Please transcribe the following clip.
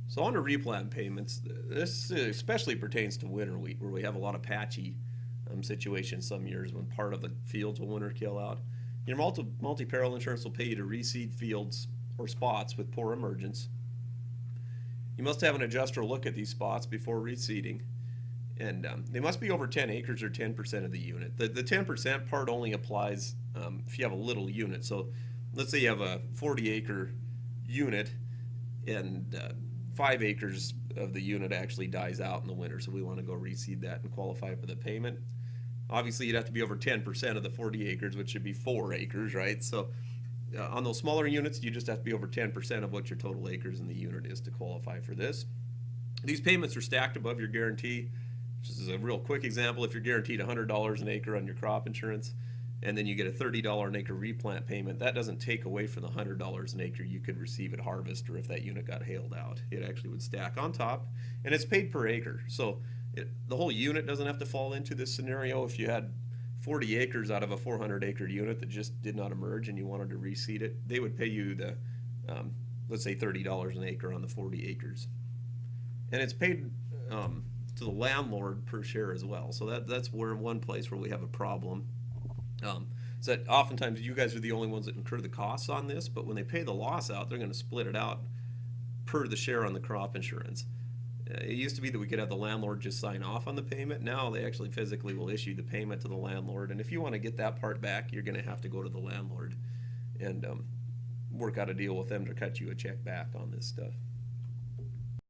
So on to replant payments, this especially pertains to winter wheat, where we have a lot of patchy situations some years when part of the fields will winter kill out. Your multi-peril insurance will pay you to reseed fields or spots with poor emergence. You must have an adjuster look at these spots before reseeding, and they must be over 10 acres or 10% of the unit. The 10% part only applies if you have a little unit. So let's say you have a 40-acre unit and 5 acres of the unit actually dies out in the winter, so we want to go reseed that and qualify for the payment. Obviously, you'd have to be over 10% of the 40 acres, which should be 4 acres, right? So on those smaller units, you just have to be over 10% of what your total acres in the unit is to qualify for this. These payments are stacked above your guarantee. Just as a real quick example, if you're guaranteed $100 an acre on your crop insurance, and then you get a $30 an acre replant payment, that doesn't take away from the $100 an acre you could receive at harvest or if that unit got hailed out. It actually would stack on top, and it's paid per acre. So the whole unit doesn't have to fall into this scenario. If you had 40 acres out of a 400-acre unit that just did not emerge and you wanted to reseed it, they would pay you the, let's say, $30 an acre on the 40 acres. And it's paid to the landlord per share as well. So that's where one place where we have a problem. So that oftentimes you guys are the only ones that incur the costs on this, but when they pay the loss out, they're going to split it out per the share on the crop insurance. It used to be that we could have the landlord just sign off on the payment. Now they actually physically will issue the payment to the landlord, and if you want to get that part back, you're going to have to go to the landlord and work out a deal with them to cut you a check back on this stuff.